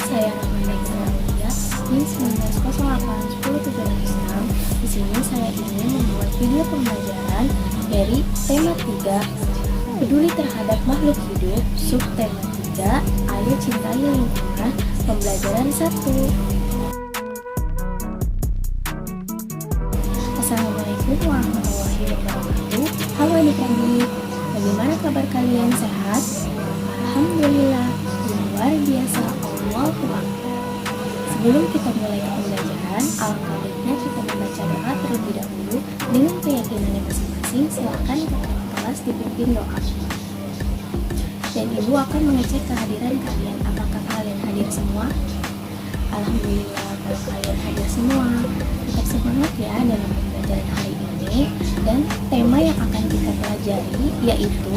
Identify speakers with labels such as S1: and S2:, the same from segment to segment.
S1: saya Rahmanda Mulia, NIM 1908-1076. Di sini saya ingin membuat video pembelajaran dari tema 3, peduli terhadap makhluk hidup, subtema 3, ayo cintai lingkungan, pembelajaran 1. Assalamualaikum warahmatullahi wabarakatuh. Halo adik-adik, bagaimana kabar kalian, sehat? Alhamdulillah, luar biasa, Allahu Akbar. Sebelum kita mulai ke pembelajaran, alangkah baiknya kita membaca doa terlebih dahulu. Dengan keyakinannya masing-masing, silakan kakak kelas dipimpin doa. Dan ibu akan mengecek kehadiran kalian. Apakah kalian hadir semua? Alhamdulillah, kalau kalian hadir semua. Tetap semangat ya dalam pembelajaran hari ini. Dan tema yang akan kita pelajari yaitu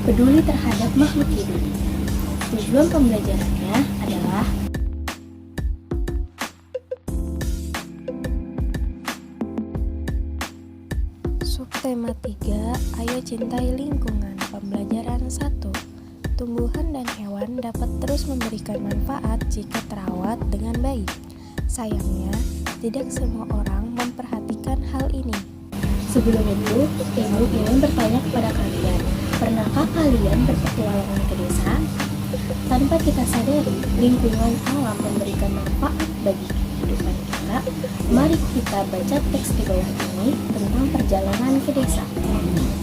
S1: peduli terhadap makhluk hidup. Tujuan pembelajarannya adalah subtema 3, ayo cintai lingkungan, pembelajaran 1. Tumbuhan dan hewan dapat terus memberikan manfaat jika terawat dengan baik. Sayangnya, tidak semua orang memperhatikan hal ini. Sebelum itu, ibu ingin bertanya kepada kalian, pernahkah kalian berpetualangan ke desa? Tanpa kita sadari, lingkungan alam memberikan manfaat bagi kehidupan kita. Mari kita baca teks di bawah ini tentang perjalanan ke desa.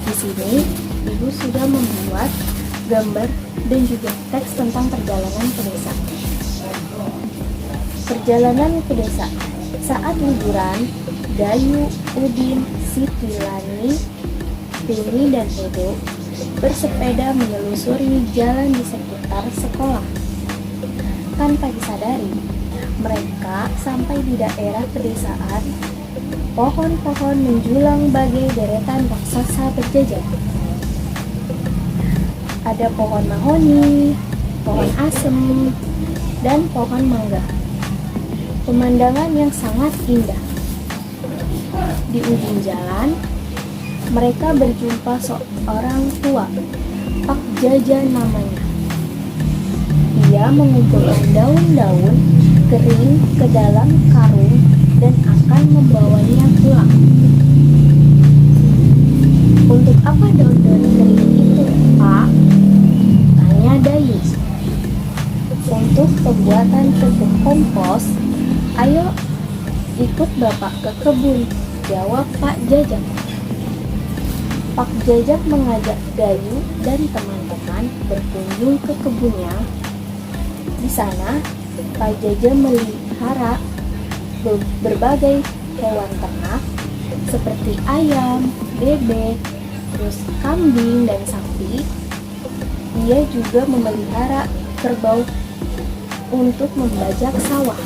S1: Di sini, ibu sudah membuat gambar dan juga teks tentang perjalanan ke desa. Perjalanan ke desa. Saat liburan, Dayu, Udin, Siti, Lani, Tini, dan Edo bersepeda menelusuri jalan di sekitar sekolah. Tanpa disadari, mereka sampai di daerah pedesaan. Pohon-pohon menjulang bagai deretan raksasa berjajar. Ada pohon mahoni, pohon asem, dan pohon mangga. Pemandangan yang sangat indah. Di ujung jalan, mereka berjumpa seorang tua, Pak Jaja namanya. Dia mengumpulkan daun-daun kering ke dalam karung dan akan membawanya pulang. Untuk apa daun-daun kering itu, Pak? Tanya Dayu. Untuk pembuatan pupuk kompos. Ayo ikut Bapak ke kebun, jawab Pak Jajak. Pak Jajak mengajak Dayu dan teman-teman berkunjung ke kebunnya. Di sana, Pak Jajak melihara berbagai hewan ternak seperti ayam, bebek, terus kambing dan sapi. Dia juga memelihara kerbau untuk membajak sawah.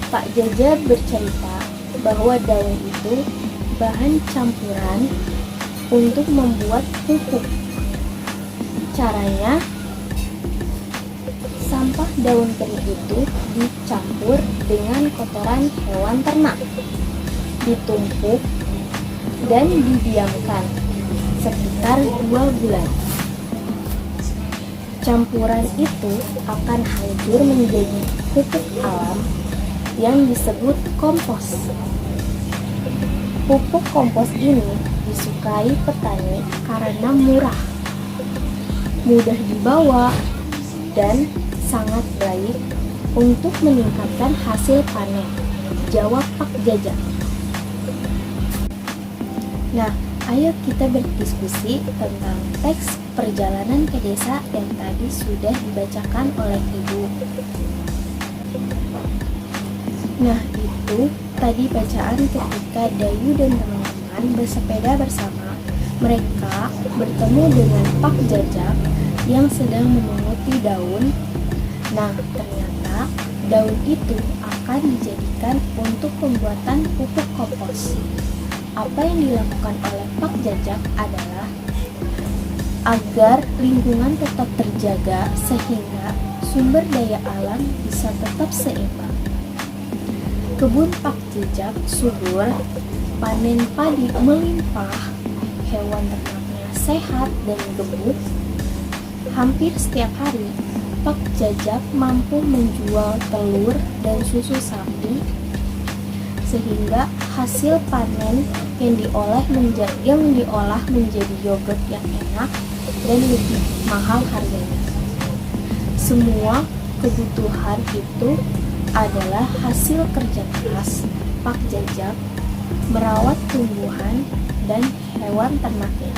S1: Pak Jaja bercerita bahwa daun itu bahan campuran untuk membuat pupuk. Caranya, sampah daun kering itu dicampur dengan kotoran hewan ternak, ditumpuk dan didiamkan sekitar 2 bulan. Campuran itu akan hancur menjadi pupuk alam yang disebut kompos. Pupuk kompos ini disukai petani karena murah, mudah dibawa, dan sangat baik untuk meningkatkan hasil panen, jawab Pak Jaja. Nah, ayo kita berdiskusi tentang teks perjalanan ke desa yang tadi sudah dibacakan oleh Ibu. Nah, itu tadi bacaan ketika Dayu dan teman-teman bersepeda bersama. Mereka bertemu dengan Pak Jajak yang sedang memunguti daun. Nah, ternyata daun itu akan dijadikan untuk pembuatan pupuk kompos. Apa yang dilakukan oleh Pak Jajak adalah agar lingkungan tetap terjaga sehingga sumber daya alam bisa tetap seimbang. Kebun Pak Jajak subur, panen padi melimpah, hewan ternaknya sehat dan gemuk. Hampir setiap hari, Pak Jajak mampu menjual telur dan susu sapi sehingga hasil panen yang diolah menjadi yogurt yang enak dan lebih mahal harganya. Semua kebutuhan itu adalah hasil kerja keras Pak Jajak merawat tumbuhan dan hewan ternaknya.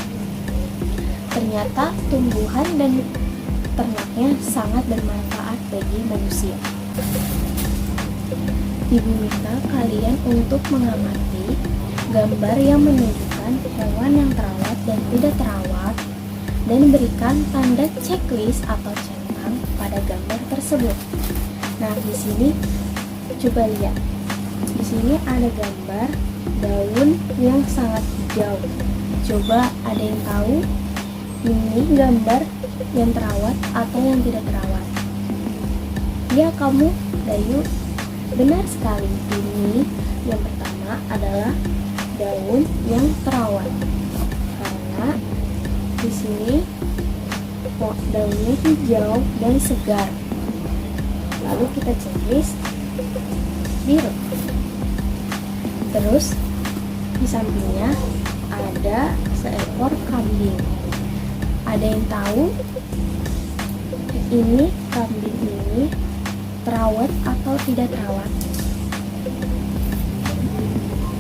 S1: Ternyata tumbuhan dan ternaknya sangat bermanfaat bagi manusia. Diminta kalian untuk mengamati gambar yang menunjukkan hewan yang terawat dan tidak terawat dan berikan tanda checklist atau centang pada gambar tersebut. Nah, di sini coba lihat. Di sini ada gambar daun yang sangat hijau. Coba ada yang tahu ini gambar yang terawat atau yang tidak terawat? Ya, kamu, Dayu, benar sekali. Ini yang pertama adalah daun yang terawat. Karena di sini daunnya hijau dan segar. Lalu kita checklist biru. Terus di sampingnya ada seekor kambing. Ada yang tahu ini kambing ini terawat atau tidak terawat?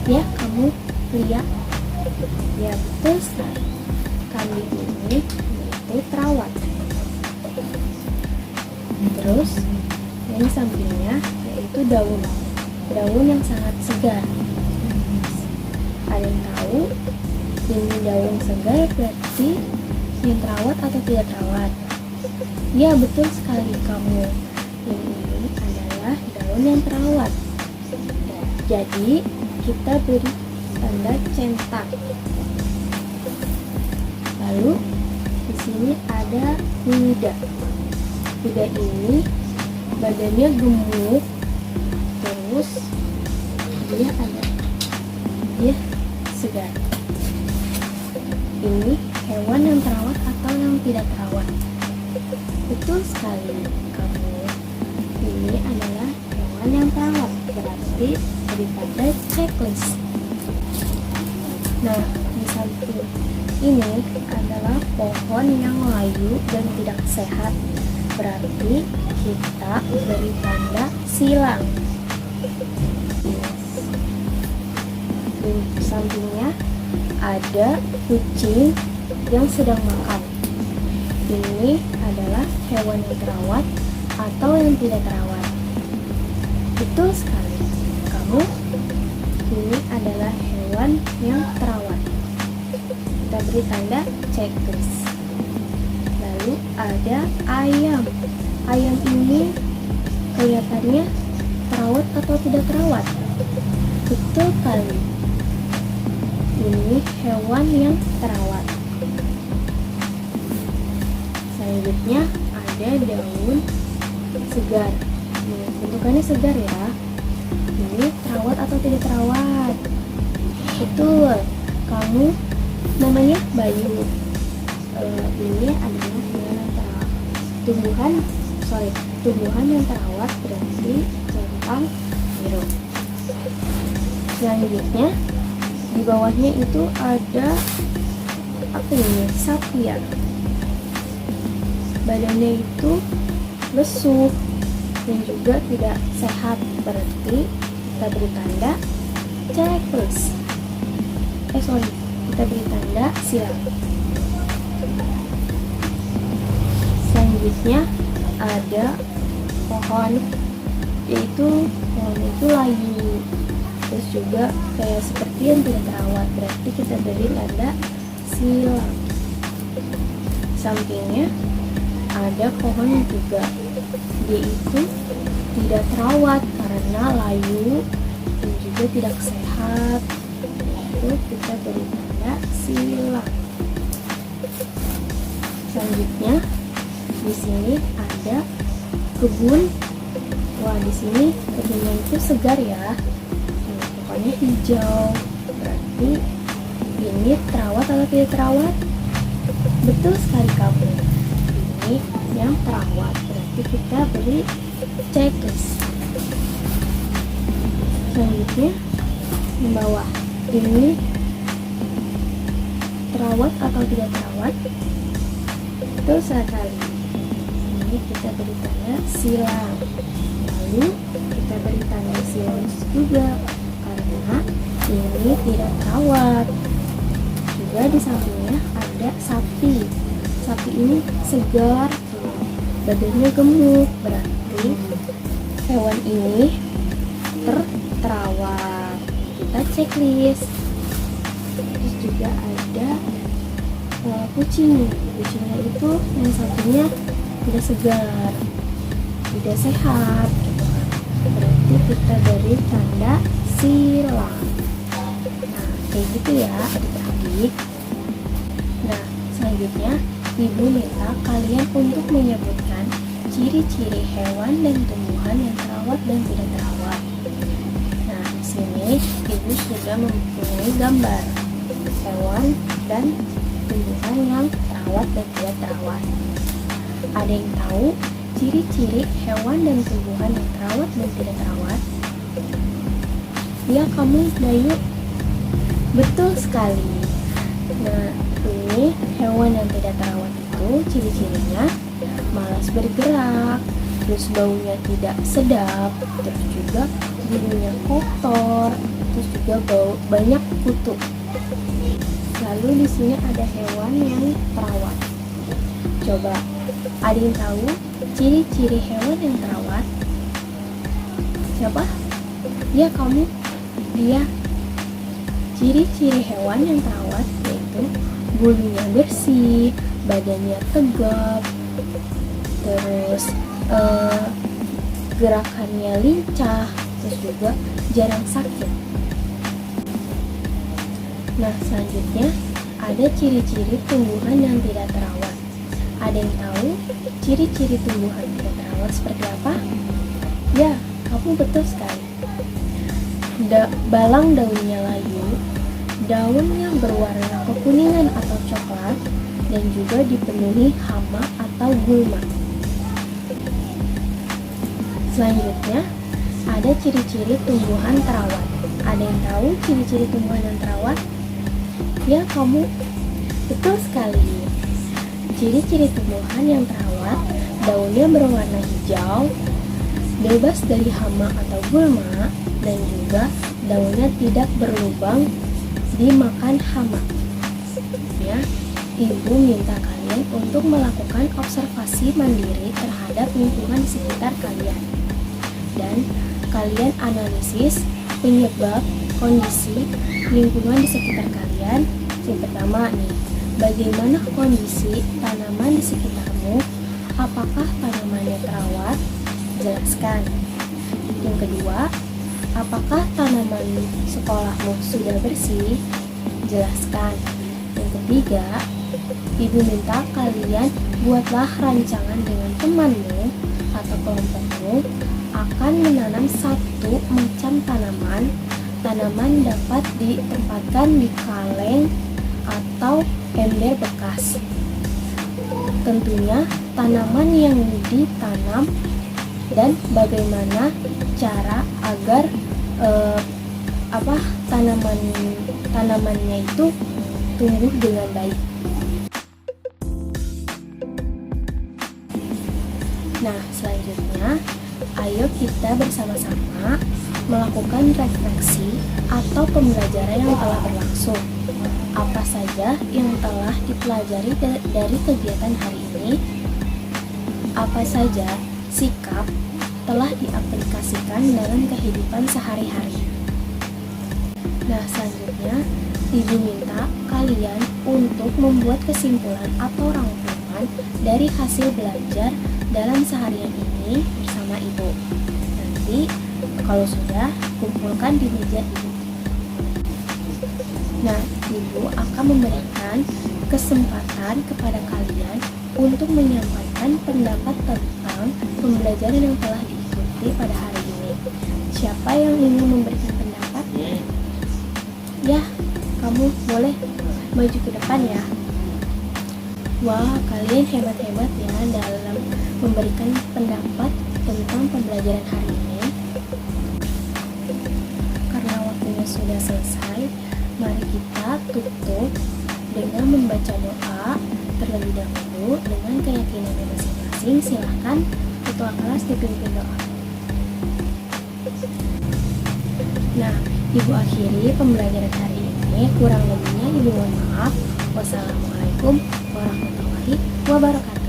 S1: Ya, kamu lihat. Ya, betul sekali. Kambing ini itu terawat. Terus yang sampingnya yaitu daun yang sangat segar. Ada yang tahu ini daun segar berarti yang terawat atau tidak terawat? Ya, betul sekali kamu. Ini adalah daun yang terawat. Jadi kita beri tanda centang. Lalu di sini ada kuda. Kuda ini badannya gemuk, terus dia segar. Ini hewan yang terawat atau yang tidak terawat? Betul sekali kamu. Ini adalah hewan yang terawat, berarti daripada checklist. Nah, di samping ini adalah pohon yang layu dan tidak sehat, berarti kita beri tanda silang. Di sampingnya ada kucing yang sedang makan. Ini adalah hewan yang terawat atau yang tidak terawat? Betul sekali kamu. Ini adalah hewan yang terawat. Kita beri tanda checklist. Lalu ada ayam. Ayam ini kelihatannya terawat atau tidak terawat? Betul kali. Ini hewan yang terawat. Selanjutnya ada daun segar. Bentukannya segar ya. Ini terawat atau tidak terawat? Betul. Kamu namanya Bayu. Ini adalah tumbuhan yang terawat, berarti centang biru. Selanjutnya di bawahnya itu ada sapi ya. Badannya itu lesu dan juga tidak sehat, berarti kita beri tanda checklist. Kita beri tanda silang. Selanjutnya ada pohon, yaitu pohon itu layu, terus juga kayak seperti yang tidak terawat, berarti kita beri tanda silang. Sampingnya ada pohon juga, dia itu tidak terawat karena layu dan juga tidak sehat, itu kita beri tanda silang. Selanjutnya di sini ada kebun. Wah, di sini kebunnya itu segar ya. Pokoknya hijau. Berarti ini terawat atau tidak terawat? Betul sekali kamu. Ini yang terawat. Berarti Nanti kita beri checklist. Selanjutnya di bawah ini terawat atau tidak terawat. Betul sekali. Ini kita beri tanda silang. Lalu kita beri tanda silang juga karena ini tidak terawat. Juga di sampingnya ada sapi. Sapi ini segar, badannya gemuk, berarti hewan ini terawat. Kita checklist. Terus juga ada kucing. Kucingnya itu yang satunya tidak segar, tidak sehat gitu kan. Berarti kita beri tanda silang. Nah, kayak gitu ya adik-adik. Nah, selanjutnya Ibu minta kalian untuk menyebutkan ciri-ciri hewan dan tumbuhan yang terawat dan tidak terawat. Nah, di sini Ibu sudah mempunyai gambar hewan dan tumbuhan yang terawat dan tidak terawat. Ada yang tahu ciri-ciri hewan dan tumbuhan yang terawat dan tidak terawat? Ya, kamu Dayu. Betul sekali. Nah, ini hewan yang tidak terawat itu ciri-cirinya malas bergerak, terus baunya tidak sedap, terus juga bulunya kotor, terus juga bau banyak kutu. Lalu di sini ada hewan yang terawat. Coba, ada yang tahu ciri-ciri hewan yang terawat? Siapa? Ya, kamu. Dia. Ciri-ciri hewan yang terawat yaitu bulunya bersih, badannya tegap, terus gerakannya lincah, terus juga jarang sakit. Nah, selanjutnya ada ciri-ciri tumbuhan yang tidak terawat. Ada yang tahu ciri-ciri tumbuhan tidak terawat seperti apa? Ya, kamu betul sekali. Balang daunnya layu, daunnya berwarna kekuningan atau coklat, dan juga dipenuhi hama atau gulma. Selanjutnya, ada ciri-ciri tumbuhan terawat. Ada yang tahu ciri-ciri tumbuhan yang terawat? Ya, kamu betul sekali. Ciri-ciri tumbuhan yang terawat, daunnya berwarna hijau, bebas dari hama atau gulma, dan juga daunnya tidak berlubang dimakan hama. Ya, Ibu minta kalian untuk melakukan observasi mandiri terhadap lingkungan di sekitar kalian. Dan kalian analisis penyebab kondisi lingkungan di sekitar kalian. Yang pertama nih, bagaimana kondisi tanaman di sekitarmu? Apakah tanamannya terawat? Jelaskan. Yang kedua, apakah tanaman sekolahmu sudah bersih? Jelaskan. Yang ketiga, Ibu minta kalian buatlah rancangan dengan temanmu atau kelompokmu akan menanam satu macam tanaman. Tanaman dapat ditempatkan di kaleng atau ember bekas. Tentunya tanaman yang ditanam dan bagaimana cara agar tanamannya itu tumbuh dengan baik. Nah, selanjutnya ayo kita bersama-sama melakukan refleksi atau pembelajaran yang telah berlangsung. Apa saja yang telah dipelajari dari kegiatan hari ini? Apa saja sikap telah diaplikasikan dalam kehidupan sehari-hari? Nah, selanjutnya Ibu minta kalian untuk membuat kesimpulan atau rangkuman dari hasil belajar dalam seharian ini bersama Ibu. Nanti kalau sudah, kumpulkan di meja Ibu. Nah, Ibu akan memberikan kesempatan kepada kalian untuk menyampaikan pendapat tentang pembelajaran yang telah diikuti pada hari ini. Siapa yang ingin memberikan pendapat? Ya, kamu boleh maju ke depan ya. Wah, kalian hebat-hebat ya dalam memberikan pendapat tentang pembelajaran hari ini. Karena waktunya sudah selesai, mari kita tutup dengan membaca doa terlebih dahulu dengan keyakinannya masing-masing. Silahkan ketua kelas dipimpin doa. Nah, Ibu akhiri pembelajaran hari ini. Kurang lebihnya Ibu mohon maaf. Wassalamualaikum warahmatullahi wabarakatuh.